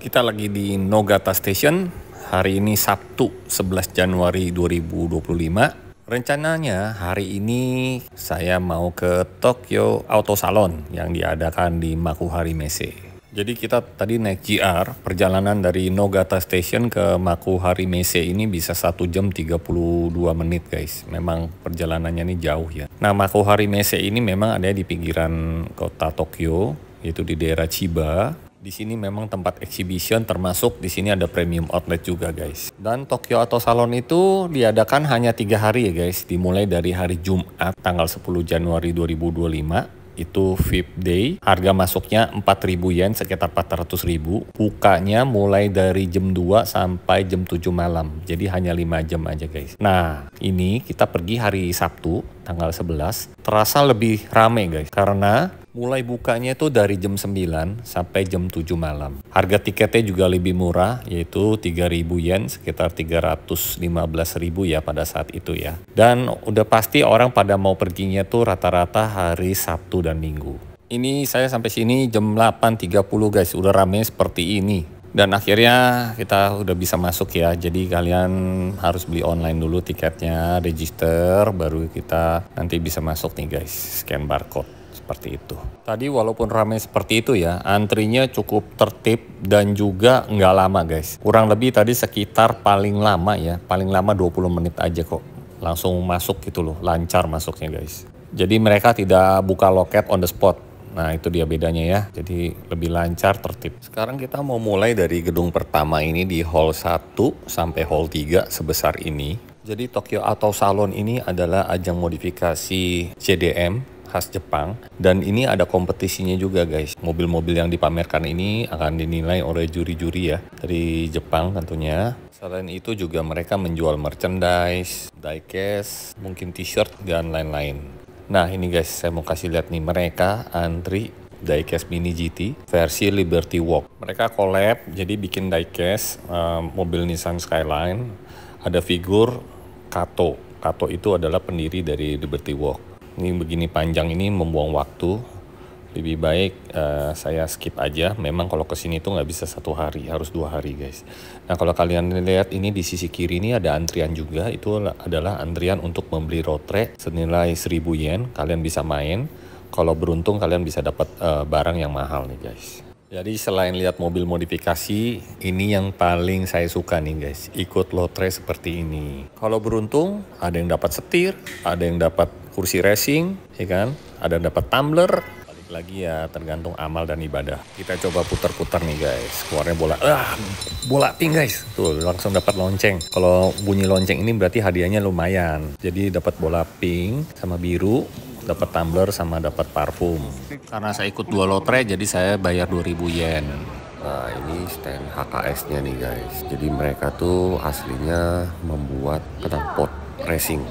Kita lagi di Nogata Station. Hari ini Sabtu 11 Januari 2025. Rencananya hari ini saya mau ke Tokyo Auto Salon yang diadakan di Makuhari Messe. Jadi kita tadi naik JR, perjalanan dari Nogata Station ke Makuhari Messe ini bisa 1 jam 32 menit guys. Memang perjalanannya ini jauh ya. Nah, Makuhari Messe ini memang ada di pinggiran kota Tokyo, yaitu di daerah Chiba. Di sini memang tempat exhibition, termasuk di sini ada premium outlet juga guys. Dan Tokyo Auto Salon itu diadakan hanya 3 hari ya guys. Dimulai dari hari Jumat tanggal 10 Januari 2025. Itu VIP day, harga masuknya 4.000 yen, sekitar 400.000. Bukanya mulai dari jam 2 sampai jam 7 malam. Jadi hanya 5 jam aja guys. Nah, ini kita pergi hari Sabtu tanggal 11. Terasa lebih rame guys, karena mulai bukanya itu dari jam 9 sampai jam 7 malam. Harga tiketnya juga lebih murah, yaitu 3.000 yen, sekitar 315.000 ya pada saat itu ya. Dan udah pasti orang pada mau perginya tuh rata-rata hari Sabtu dan Minggu. Ini saya sampai sini jam 8.30 guys, udah rame seperti ini. Dan akhirnya kita udah bisa masuk ya, jadi kalian harus beli online dulu tiketnya, register, baru kita nanti bisa masuk nih guys, scan barcode. Seperti itu. Tadi walaupun ramai seperti itu ya, antrinya cukup tertib dan juga nggak lama guys. Kurang lebih tadi sekitar paling lama ya, paling lama 20 menit aja kok. Langsung masuk gitu loh, lancar masuknya guys. Jadi mereka tidak buka loket on the spot. Nah itu dia bedanya ya, jadi lebih lancar, tertib. Sekarang kita mau mulai dari gedung pertama ini di Hall 1 sampai Hall 3 sebesar ini. Jadi Tokyo Auto Salon ini adalah ajang modifikasi JDM khas Jepang, dan ini ada kompetisinya juga guys. Mobil-mobil yang dipamerkan ini akan dinilai oleh juri-juri ya dari Jepang tentunya. Selain itu juga mereka menjual merchandise, diecast, mungkin t-shirt dan lain-lain. Nah ini guys, saya mau kasih lihat nih, mereka antri diecast Mini GT versi Liberty Walk. Mereka collab, jadi bikin diecast mobil Nissan Skyline. Ada figur Kato. Kato itu adalah pendiri dari Liberty Walk. Ini begini panjang ini membuang waktu. Lebih baik saya skip aja. Memang kalau kesini tuh nggak bisa 1 hari, harus 2 hari guys. Nah kalau kalian lihat ini di sisi kiri ini ada antrian juga. Itu adalah antrian untuk membeli road track senilai 1.000 yen. Kalian bisa main. Kalau beruntung kalian bisa dapat barang yang mahal nih guys. Jadi selain lihat mobil modifikasi, ini yang paling saya suka nih guys. Ikut lotre seperti ini. Kalau beruntung, ada yang dapat setir, ada yang dapat kursi racing, ya kan? Ada yang dapat tumbler. Balik lagi ya, tergantung amal dan ibadah. Kita coba putar-putar nih guys. Keluarnya bola pink guys. Tuh, langsung dapat lonceng. Kalau bunyi lonceng ini berarti hadiahnya lumayan. Jadi dapat bola pink sama biru, dapat tumbler sama dapat parfum. Karena saya ikut 2 lotre jadi saya bayar 2.000 yen. Nah ini stand HKS nya nih guys. Jadi mereka tuh aslinya membuat knalpot racing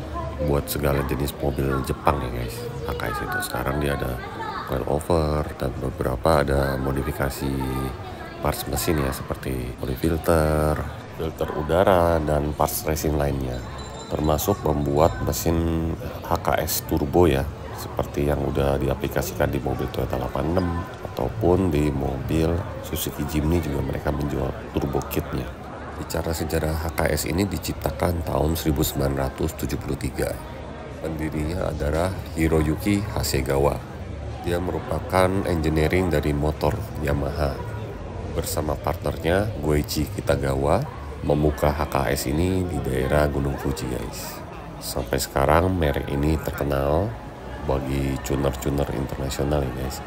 buat segala jenis mobil Jepang ya guys. HKS itu sekarang dia ada coil over dan beberapa ada modifikasi parts mesin ya, seperti oli filter, filter udara, dan parts racing lainnya. Termasuk membuat mesin HKS turbo ya, seperti yang udah diaplikasikan di mobil Toyota 86 ataupun di mobil Suzuki Jimny juga mereka menjual turbo kitnya. Bicara sejarah HKS ini diciptakan tahun 1973. Pendirinya adalah Hiroyuki Hasegawa. Dia merupakan engineering dari motor Yamaha. Bersama partnernya Goichi Kitagawa membuka HKS ini di daerah Gunung Fuji guys. Sampai sekarang merek ini terkenal bagi tuner-tuner internasional ya guys.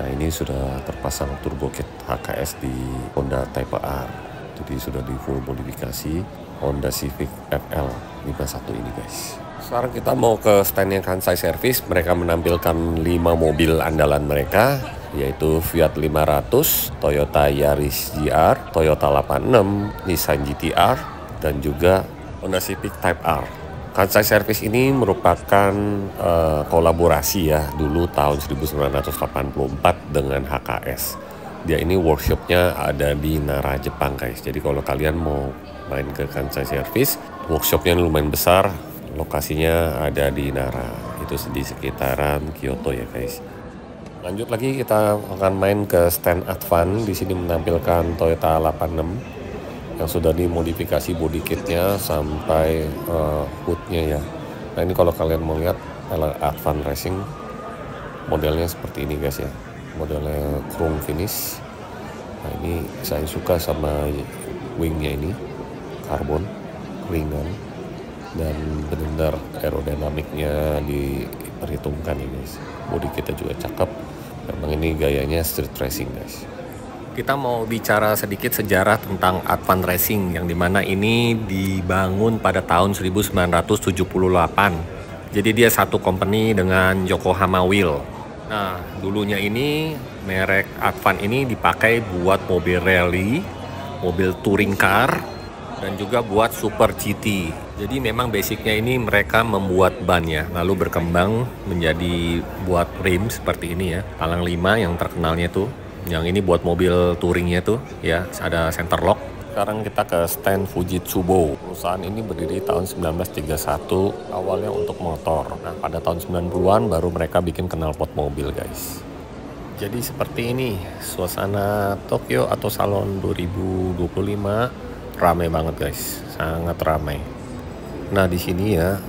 Nah ini sudah terpasang turbo kit HKS di Honda Type R. Jadi sudah di full modifikasi Honda Civic FL 51 ini guys. Sekarang kita mau ke standnya Kansai Service. Mereka menampilkan 5 mobil andalan mereka, yaitu Fiat 500, Toyota Yaris GR, Toyota 86, Nissan GT-R, dan juga Honda Civic Type R. Kansai Service ini merupakan kolaborasi ya, dulu tahun 1984 dengan HKS. Dia ini workshopnya ada di Nara, Jepang guys. Jadi kalau kalian mau main ke Kansai Service, workshopnya lumayan besar. Lokasinya ada di Nara, itu di sekitaran Kyoto ya guys. Lanjut lagi, kita akan main ke stand Advan. Di sini menampilkan Toyota 86 yang sudah dimodifikasi body kitnya sampai hoodnya ya. Nah ini kalau kalian mau lihat Advan Racing modelnya seperti ini guys ya, modelnya chrome finish. Nah ini saya suka sama wingnya ini, karbon, ringan, dan benar-benar aerodinamiknya diperhitungkan ya guys. Bodi kita juga cakep, memang ini gayanya street racing guys. Kita mau bicara sedikit sejarah tentang Advan Racing, yang dimana ini dibangun pada tahun 1978. Jadi dia satu company dengan Yokohama Wheel. Nah, dulunya ini merek Advan ini dipakai buat mobil rally, mobil touring car, dan juga buat super GT. Jadi memang basicnya ini mereka membuat ban ya, lalu berkembang menjadi buat rim seperti ini ya, palang 5 yang terkenalnya tuh. Yang ini buat mobil touringnya tuh ya, ada center lock. Sekarang kita ke stand Fujitsubo. Perusahaan ini berdiri tahun 1931, awalnya untuk motor. Nah pada tahun 90-an baru mereka bikin knalpot mobil guys. Jadi seperti ini suasana Tokyo Auto Salon 2025, ramai banget guys, sangat ramai. Nah di sini ya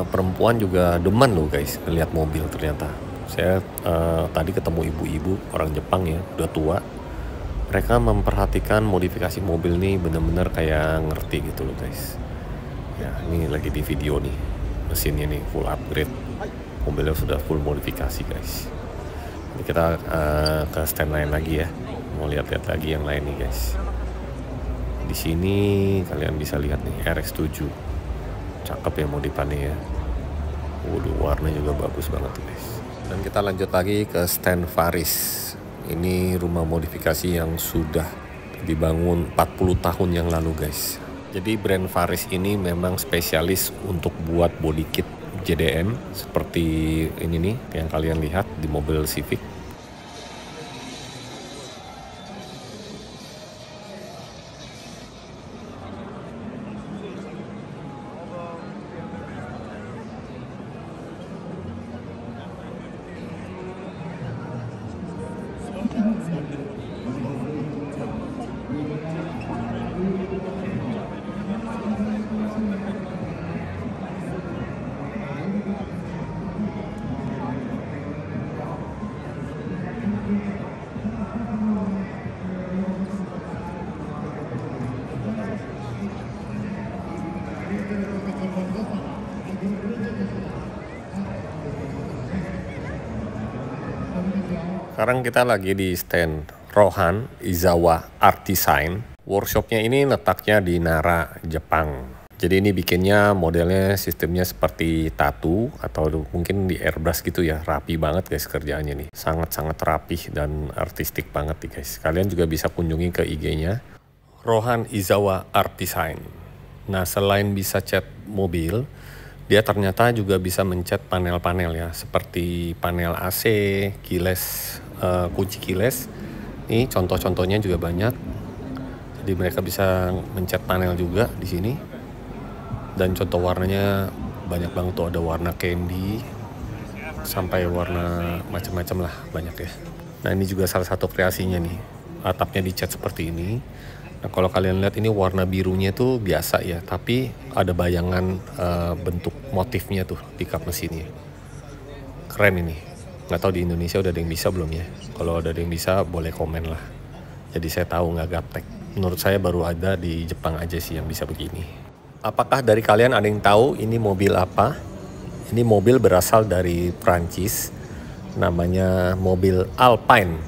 perempuan juga demen loh guys ngeliat mobil ternyata. Saya tadi ketemu ibu-ibu orang Jepang ya, udah tua. Mereka memperhatikan modifikasi mobil nih bener-bener kayak ngerti gitu loh guys. Ya ini lagi di video nih, mesinnya nih full upgrade. Mobilnya sudah full modifikasi guys. Ini kita ke stand lain lagi ya, mau lihat-lihat lagi yang lain nih guys. Di sini kalian bisa lihat nih RX-7, cakep ya modifannya ya. Waduh, warna juga bagus banget guys. Dan kita lanjut lagi ke stand Faris. Ini rumah modifikasi yang sudah dibangun 40 tahun yang lalu guys. Jadi brand Faris ini memang spesialis untuk buat body kit JDM seperti ini nih yang kalian lihat di mobil Civic. Sekarang kita lagi di stand Rohan Izawa Art Design. Workshopnya ini letaknya di Nara, Jepang. Jadi ini bikinnya modelnya sistemnya seperti tattoo atau mungkin di airbrush gitu ya. Rapi banget guys kerjaannya nih. Sangat-sangat rapih dan artistik banget nih guys. Kalian juga bisa kunjungi ke IG-nya Rohan Izawa Art Design. Nah selain bisa cat mobil, dia ternyata juga bisa mencat panel-panel ya, seperti panel AC, kiles, kunci kiles. Ini contoh-contohnya juga banyak. Jadi mereka bisa mencat panel juga di sini. Dan contoh warnanya banyak banget tuh, ada warna candy sampai warna macam-macam lah, banyak ya. Nah ini juga salah satu kreasinya nih, atapnya dicat seperti ini. Nah kalau kalian lihat ini warna birunya tuh biasa ya, tapi ada bayangan bentuk motifnya tuh di kap mesinnya. Keren ini. Nggak tahu di Indonesia udah ada yang bisa belum ya. Kalau ada yang bisa boleh komen lah. Jadi saya tahu nggak gaptek. Menurut saya baru ada di Jepang aja sih yang bisa begini. Apakah dari kalian ada yang tahu ini mobil apa? Ini mobil berasal dari Prancis. Namanya mobil Alpine.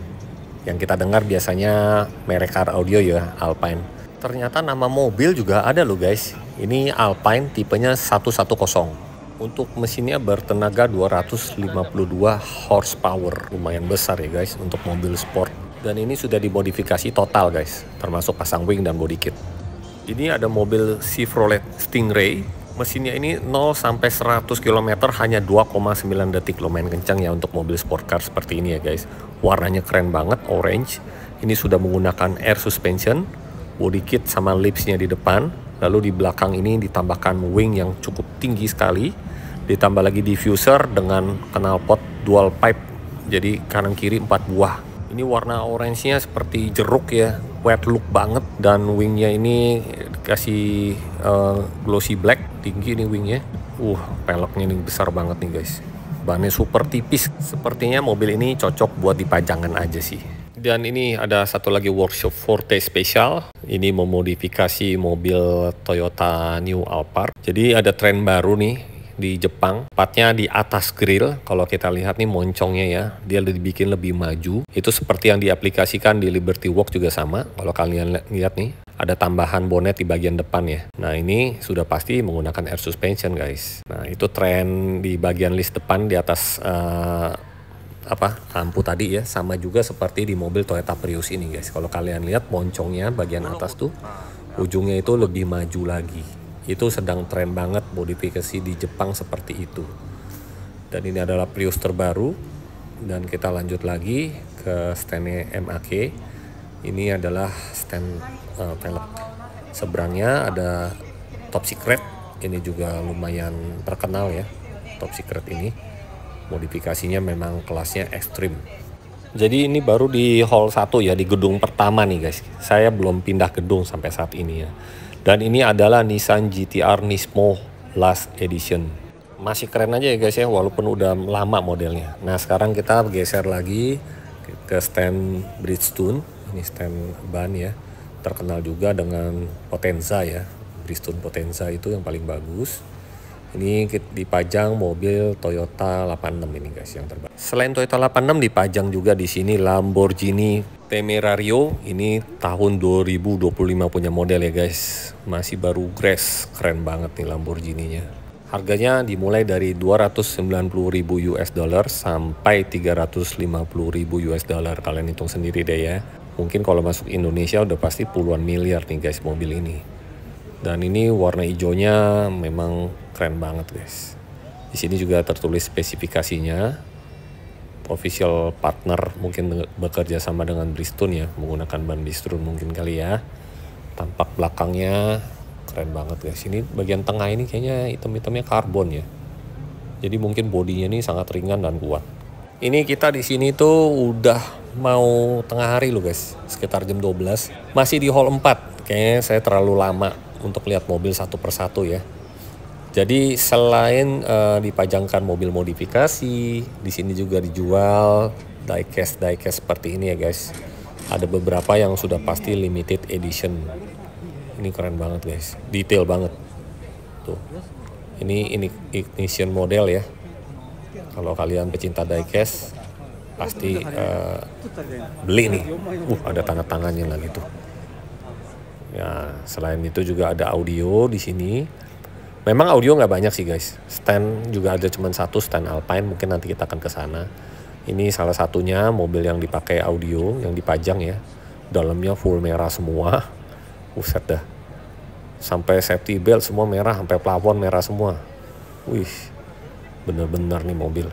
Yang kita dengar biasanya merek car audio ya, Alpine. Ternyata nama mobil juga ada loh guys. Ini Alpine tipenya 110. Untuk mesinnya bertenaga 252 horsepower. Lumayan besar ya guys untuk mobil sport. Dan ini sudah dimodifikasi total guys, termasuk pasang wing dan body kit. Ini ada mobil Chevrolet Stingray. Mesinnya ini 0 sampai 100 km hanya 2,9 detik. Lumayan kencang ya untuk mobil sport car seperti ini ya guys. Warnanya keren banget, orange. Ini sudah menggunakan air suspension, body kit sama lipsnya di depan. Lalu di belakang ini ditambahkan wing yang cukup tinggi sekali. Ditambah lagi diffuser dengan knalpot dual pipe Jadi kanan kiri 4 buah. Ini warna orange-nya seperti jeruk ya, wet look banget. Dan wingnya ini dikasih glossy black, tinggi nih wingnya. Peleknya ini besar banget nih guys. Bannya super tipis. Sepertinya mobil ini cocok buat dipajangan aja sih. Dan ini ada satu lagi workshop Forte Special. Ini memodifikasi mobil Toyota New Alphard. Jadi ada tren baru nih di Jepang. Tepatnya di atas grill. Kalau kita lihat nih moncongnya ya, dia dibikin lebih maju. Itu seperti yang diaplikasikan di Liberty Walk juga sama. Kalau kalian lihat nih, ada tambahan bonet di bagian depan ya. Nah ini sudah pasti menggunakan air suspension guys. Nah itu tren di bagian list depan di atas lampu tadi ya, sama juga seperti di mobil Toyota Prius ini guys. Kalau kalian lihat moncongnya bagian atas tuh ujungnya itu lebih maju lagi. Itu sedang tren banget modifikasi di Jepang seperti itu. Dan ini adalah Prius terbaru. Dan kita lanjut lagi ke standnya MAK. Ini adalah stand velg. Seberangnya ada Top Secret. Ini juga lumayan terkenal ya, Top Secret ini. Modifikasinya memang kelasnya ekstrim. Jadi ini baru di hall 1 ya, di gedung pertama nih guys. Saya belum pindah gedung sampai saat ini ya. Dan ini adalah Nissan GT-R Nismo Last Edition. Masih keren aja ya guys ya, walaupun udah lama modelnya. Nah sekarang kita geser lagi ke stand Bridgestone. Ini stand ban ya, terkenal juga dengan Potenza ya. Bridgestone Potenza itu yang paling bagus. Ini dipajang mobil Toyota 86 ini guys yang terbaru. Selain Toyota 86 dipajang juga di sini Lamborghini Temerario. Ini tahun 2025 punya model ya guys. Masih baru grass, keren banget nih Lamborghini-nya. Harganya dimulai dari 290.000 US dollar sampai 350.000 US dollar. Kalian hitung sendiri deh ya. Mungkin kalau masuk Indonesia udah pasti puluhan miliar nih guys mobil ini. Dan ini warna hijaunya memang keren banget guys. Di sini juga tertulis spesifikasinya. Official partner mungkin bekerja sama dengan Bridgestone ya, menggunakan ban Bridgestone mungkin kali ya. Tampak belakangnya keren banget guys. Ini bagian tengah ini kayaknya hitam-hitamnya karbon ya. Jadi mungkin bodinya ini sangat ringan dan kuat. Ini kita di sini tuh udah mau tengah hari loh guys, sekitar jam 12. Masih di hall 4. Kayaknya saya terlalu lama untuk lihat mobil satu persatu ya. Jadi selain dipajangkan mobil modifikasi, di sini juga dijual diecast seperti ini ya guys. Ada beberapa yang sudah pasti limited edition. Ini keren banget guys, detail banget. Tuh, ini ignition model ya. Kalau kalian pecinta diecast pasti beli nih. Ada tanda tangannya lagi tuh. Ya, selain itu juga ada audio di sini. Memang audio nggak banyak sih guys. Stand juga ada cuma satu, stand Alpine. Mungkin nanti kita akan ke sana. Ini salah satunya mobil yang dipakai audio, yang dipajang ya. Dalamnya full merah semua. Buset dah. Sampai safety belt semua merah, sampai plafon merah semua. Wih, bener-bener nih mobil.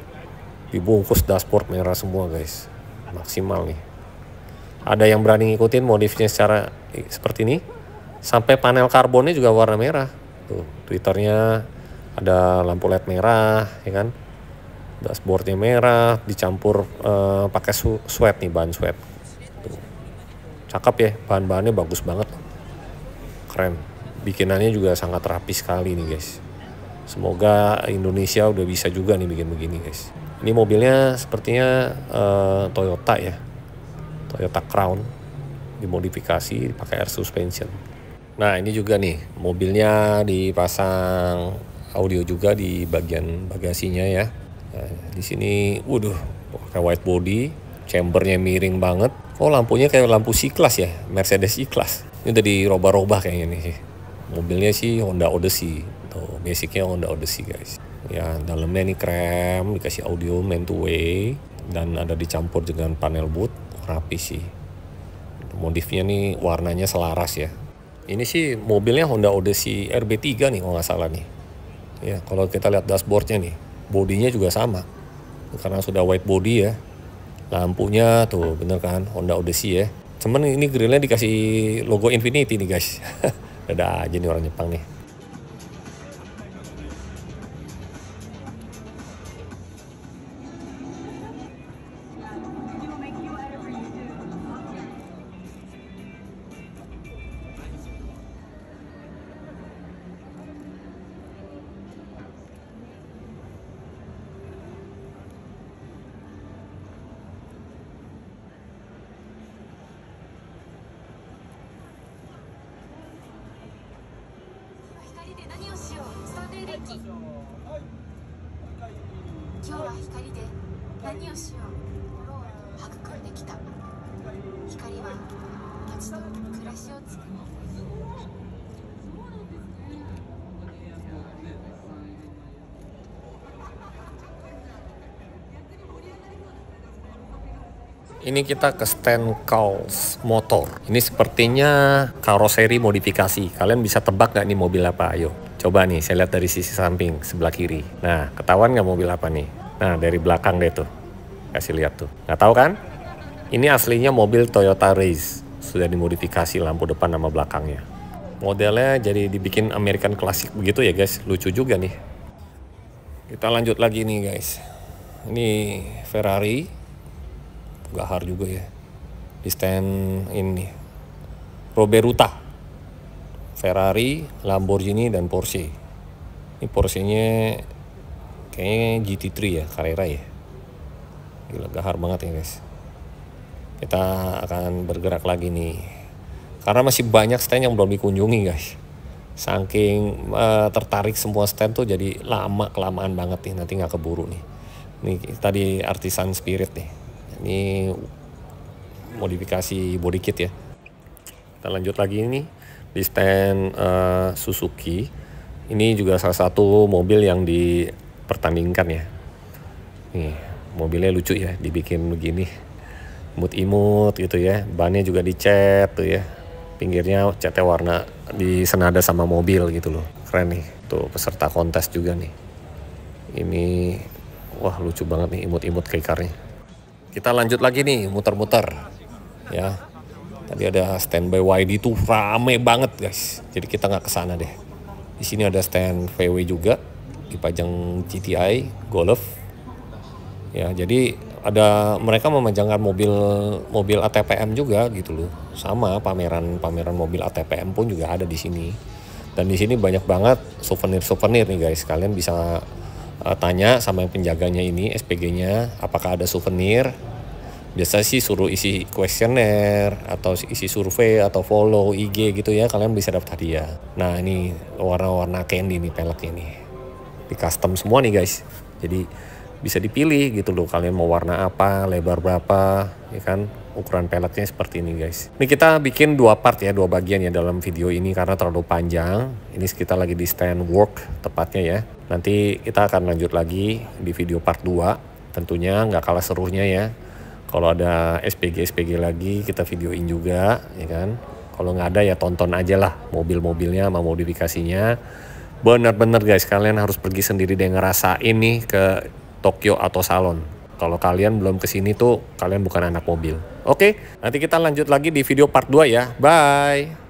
Dibungkus dashboard merah semua guys. Maksimal nih. Ada yang berani ngikutin modifnya secara seperti ini. Sampai panel karbonnya juga warna merah. Tuh, twitternya ada lampu LED merah, ya kan? Dashboardnya merah, dicampur pakai sweat nih, bahan sweat. Tuh. Cakep ya, bahan-bahannya bagus banget. Keren. Bikinannya juga sangat rapi sekali nih guys. Semoga Indonesia udah bisa juga nih bikin begini guys. Ini mobilnya sepertinya Toyota ya. Toyota Crown dimodifikasi pakai air suspension. Nah ini juga nih mobilnya dipasang audio juga di bagian bagasinya ya. Nah, di sini, pakai white body, chambernya miring banget. Oh lampunya kayak lampu C-Class ya, Mercedes C-Class. Ini udah dirobah-robah kayaknya nih. Mobilnya sih Honda Odyssey. Tuh basicnya Honda Odyssey guys. Ya dalamnya nih krem, dikasih audio man to way dan ada dicampur dengan panel boot. Rapi sih. Modifnya nih warnanya selaras ya. Ini sih mobilnya Honda Odyssey RB3 nih kalau nggak salah nih. Ya kalau kita lihat dashboardnya nih, bodinya juga sama. Karena sudah white body ya. Lampunya tuh bener kan Honda Odyssey ya. Cuman ini grillnya dikasih logo Infiniti nih guys. Ada aja nih orang Jepang nih. 今日は光で何をしよう。育んできた。光は街と暮らしを作る。Ini kita ke stand Cals Motor. Ini sepertinya karoseri modifikasi. Kalian bisa tebak nggak nih mobil apa? Ayo, coba nih, saya lihat dari sisi samping sebelah kiri. Nah, ketahuan nggak mobil apa nih? Nah, dari belakang deh tuh. Kasih lihat tuh. Nggak tahu kan? Ini aslinya mobil Toyota Race. Sudah dimodifikasi lampu depan sama belakangnya. Modelnya jadi dibikin American Classic begitu ya guys. Lucu juga nih. Kita lanjut lagi nih guys. Ini Ferrari. Gahar juga ya. Di stand ini. Roberuta. Ferrari, Lamborghini, dan Porsche. Ini Porsche-nya kayaknya GT3 ya, Carrera ya. Gila, gahar banget ya guys. Kita akan bergerak lagi nih. Karena masih banyak stand yang belum dikunjungi guys. Saking tertarik semua stand tuh jadi kelamaan banget nih. Nanti nggak keburu nih. Ini tadi Artisan Spirit nih. Ini modifikasi body kit ya. Kita lanjut lagi nih di stand Suzuki. Ini juga salah satu mobil yang dipertandingkan ya. Nih, mobilnya lucu ya, dibikin begini. Imut-imut gitu ya. Bannya juga dicat tuh ya. Pinggirnya catnya warna di senada sama mobil gitu loh. Keren nih. Tuh peserta kontes juga nih. Ini wah lucu banget nih, imut-imut keikarnya. Kita lanjut lagi nih, muter-muter ya. Tadi ada stand BYD tuh rame banget guys. Jadi kita nggak kesana deh. Di sini ada stand VW juga, dipajang GTI, Golf. Ya, jadi mereka memajangkan mobil ATPM juga gitu loh. Sama pameran mobil ATPM pun juga ada di sini. Dan di sini banyak banget souvenir nih guys. Kalian bisa tanya sama yang penjaganya ini, SPG-nya, apakah ada souvenir. Biasa sih suruh isi kuesioner atau isi survei atau follow IG gitu ya, kalian bisa dapat hadiah. Nah ini warna-warna candy nih peleknya nih, di custom semua nih guys. Jadi bisa dipilih gitu loh, kalian mau warna apa, lebar berapa, ya kan. Ukuran peleknya seperti ini guys. Ini kita bikin dua part ya, dua bagian ya dalam video ini karena terlalu panjang. Ini kita lagi di stand work tepatnya ya. Nanti kita akan lanjut lagi di video part 2. Tentunya nggak kalah serunya ya. Kalau ada SPG lagi kita videoin juga ya kan. Kalau nggak ada ya tonton aja lah mobil-mobilnya sama modifikasinya. Bener-bener guys, kalian harus pergi sendiri deh ngerasain nih ke Tokyo Auto Salon. Kalau kalian belum kesini tuh, kalian bukan anak mobil. Oke, nanti kita lanjut lagi di video part 2 ya. Bye!